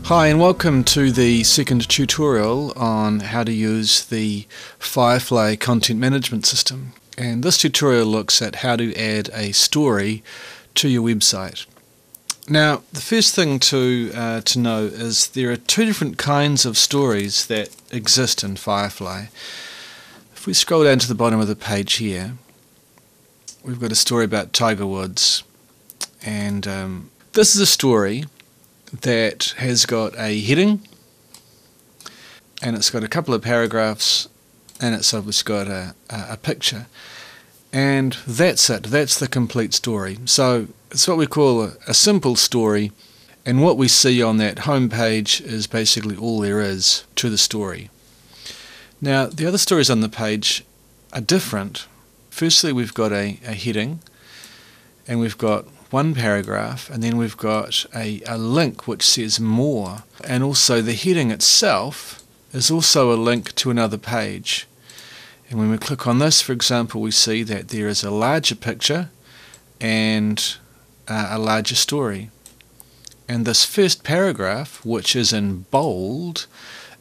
Hi and welcome to the second tutorial on how to use the Firefly content management system. And this tutorial looks at how to add a story to your website. Now, the first thing to know is there are two different kinds of stories that exist in Firefly. If we scroll down to the bottom of the page here, we've got a story about Tiger Woods, and this is a story that has got a heading, and it's got a couple of paragraphs, and it's obviously got a picture, and that's it. That's the complete story. So it's what we call a simple story, and what we see on that home page is basically all there is to the story. Now, the other stories on the page are different. Firstly, we've got a heading, and we've got one paragraph, and then we've got a link which says more, and also the heading itself is also a link to another page. And when we click on this, for example, we see that there is a larger picture and a larger story. And this first paragraph, which is in bold,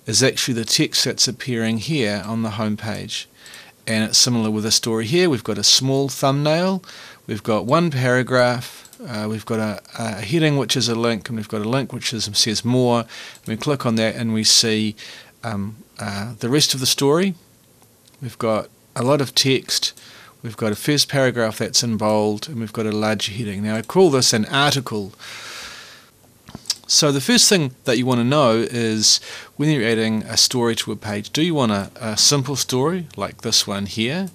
is actually the text that's appearing here on the home page. And it's similar with the story here. We've got a small thumbnail, we've got one paragraph, we've got a heading which is a link, and we've got a link which says more. And we click on that and we see the rest of the story. We've got a lot of text, we've got a first paragraph that's in bold, and we've got a larger heading. Now I call this an article. So the first thing that you want to know is when you're adding a story to a page, do you want a simple story like this one here,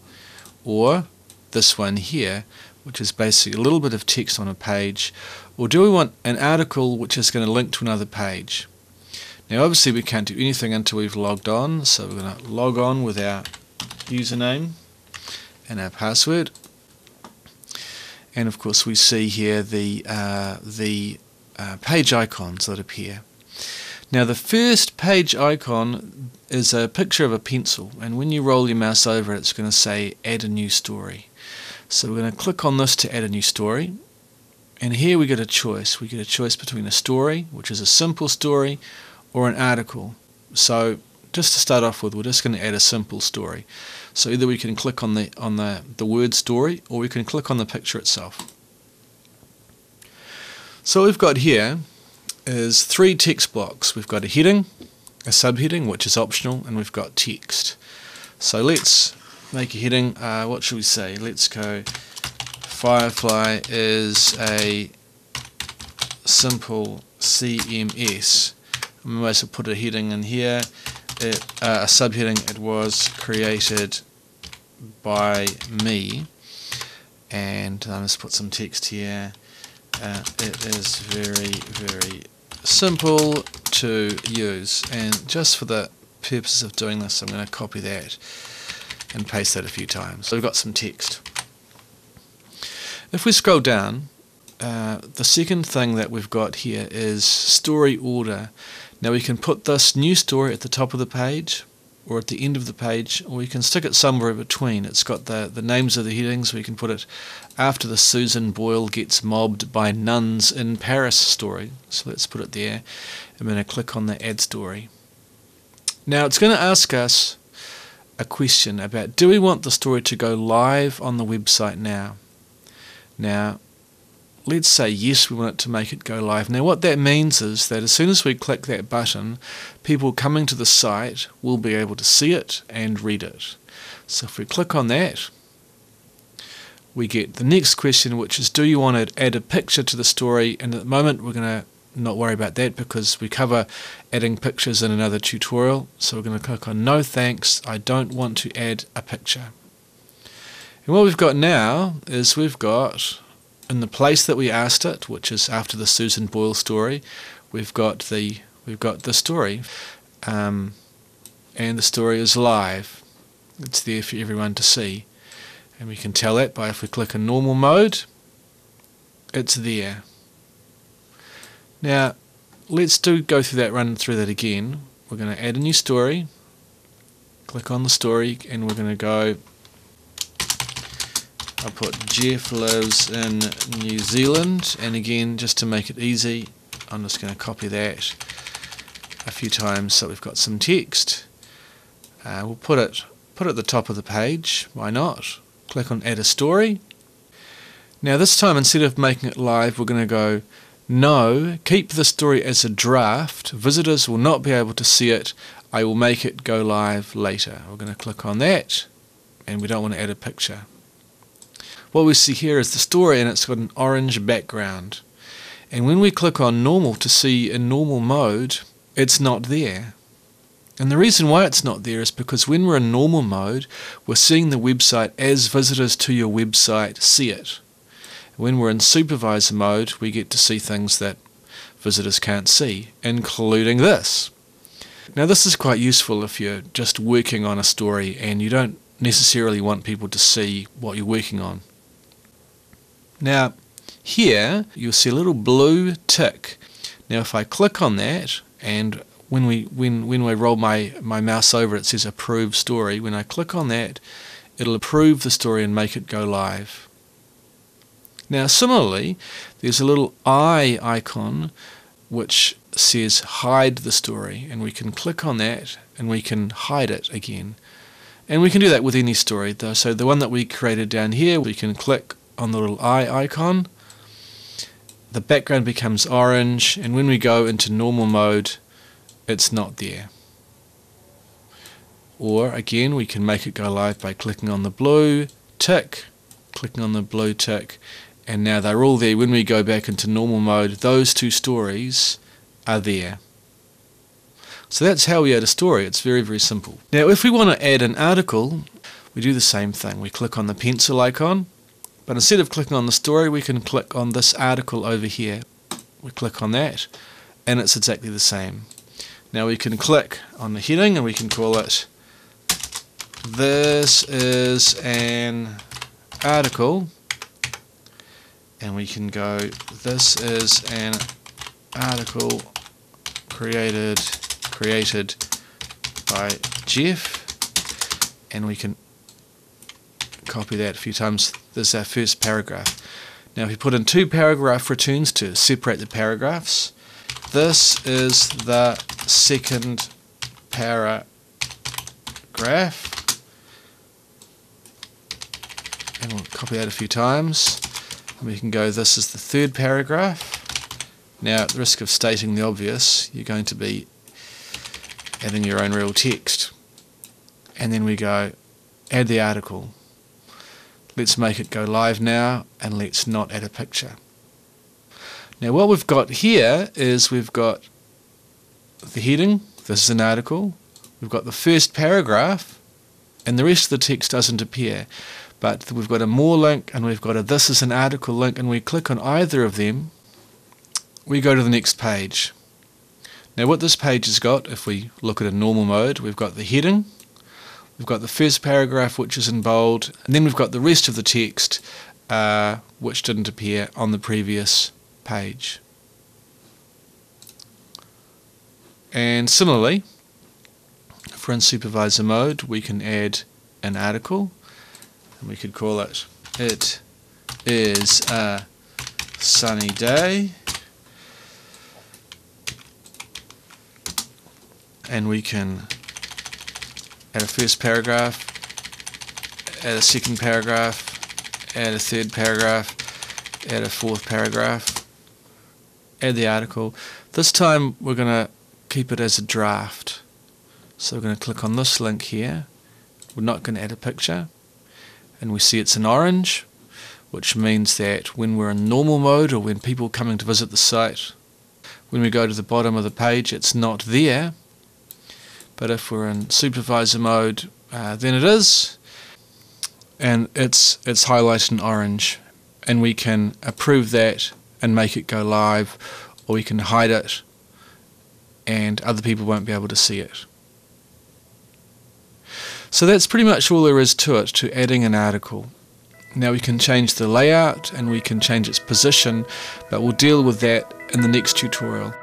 or this one here, which is basically a little bit of text on a page, or do we want an article which is going to link to another page? Now obviously we can't do anything until we've logged on, so we're going to log on with our username and our password, and of course we see here the page icons that appear. Now the first page icon is a picture of a pencil, and when you roll your mouse over it, it's going to say add a new story. So we're going to click on this to add a new story, and here we get a choice. We get a choice between a story, which is a simple story, or an article. So just to start off with, we're just going to add a simple story. So either we can click on the word story, or we can click on the picture itself. So what we've got here is three text blocks. We've got a heading, a subheading, which is optional, and we've got text. So let's make a heading. What should we say? Let's go, Firefly is a simple CMS. I might have put a heading in here, a subheading, it was created by me, and let's put some text here. It is very, very simple to use, and just for the purposes of doing this, I'm going to copy that and paste that a few times. So we've got some text. If we scroll down, the second thing that we've got here is story order. Now we can put this new story at the top of the page, or at the end of the page, or we can stick it somewhere between. It's got the names of the headings. We can put it after the Susan Boyle gets mobbed by nuns in Paris story. So let's put it there. I'm going to click on the add story. Now it's going to ask us a question about, do we want the story to go live on the website now? Now let's say yes, we want it to make it go live. Now what that means is that as soon as we click that button, people coming to the site will be able to see it and read it. So if we click on that, we get the next question, which is, do you want to add a picture to the story? And at the moment we're going to not worry about that because we cover adding pictures in another tutorial. So we're going to click on no thanks, I don't want to add a picture. And what we've got now is we've got, in the place that we asked it, which is after the Susan Boyle story, we've got the story, and the story is live. It's there for everyone to see, and we can tell that by, if we click in normal mode, it's there. Now let's go through that again. We're going to add a new story, click on the story, and we're going to go, I'll put Jeff lives in New Zealand, and again, just to make it easy, I'm just going to copy that a few times so we've got some text. We'll put it at the top of the page, why not? Click on Add a Story. Now this time, instead of making it live, we're going to go, no, keep the story as a draft. Visitors will not be able to see it. I will make it go live later. We're going to click on that, and we don't want to add a picture. What we see here is the story, and it's got an orange background. And when we click on normal to see in normal mode, it's not there. And the reason why it's not there is because when we're in normal mode, we're seeing the website as visitors to your website see it. When we're in supervisor mode, we get to see things that visitors can't see, including this. Now this is quite useful if you're just working on a story and you don't necessarily want people to see what you're working on. Now here you'll see a little blue tick. Now if I click on that, and when I roll my mouse over it says approve story, when I click on that it'll approve the story and make it go live. Now similarly, there's a little eye icon which says hide the story, and we can click on that and we can hide it again. And we can do that with any story though. So the one that we created down here, we can click on the little eye icon, the background becomes orange, and when we go into normal mode it's not there. Or again, we can make it go live by clicking on the blue tick, and now they're all there. When we go back into normal mode, those two stories are there. So that's how we add a story. It's very, very simple. Now if we want to add an article, we do the same thing. We click on the pencil icon, but instead of clicking on the story, we can click on this article over here. We click on that, and it's exactly the same. Now we can click on the heading, and we can call it, this is an article, and we can go, this is an article created by Jeff, and we can copy that a few times. This is our first paragraph. Now if we put in 2 paragraph returns to separate the paragraphs, this is the second paragraph, and we'll copy that a few times. We can go, this is the third paragraph. Now at the risk of stating the obvious, you're going to be adding your own real text. And then we go, add the article. Let's make it go live now, and let's not add a picture. Now what we've got here is we've got the heading, this is an article, we've got the first paragraph, and the rest of the text doesn't appear. But we've got a more link, and we've got a this is an article link, and we click on either of them, we go to the next page. Now what this page has got, if we look at a normal mode, we've got the heading, we've got the first paragraph which is in bold, and then we've got the rest of the text which didn't appear on the previous page. And similarly, if we're in supervisor mode, we can add an article. And we could call it, it is a sunny day, and we can add a first paragraph, add a second paragraph, add a third paragraph, add a fourth paragraph, add the article. This time we're going to keep it as a draft. So we're going to click on this link here. We're not going to add a picture. And we see it's in orange, which means that when we're in normal mode, or when people are coming to visit the site, when we go to the bottom of the page, it's not there. But if we're in supervisor mode, then it is, and it's highlighted in orange, and we can approve that and make it go live, or we can hide it and other people won't be able to see it. So that's pretty much all there is to it, to adding an article. Now we can change the layout and we can change its position, but we'll deal with that in the next tutorial.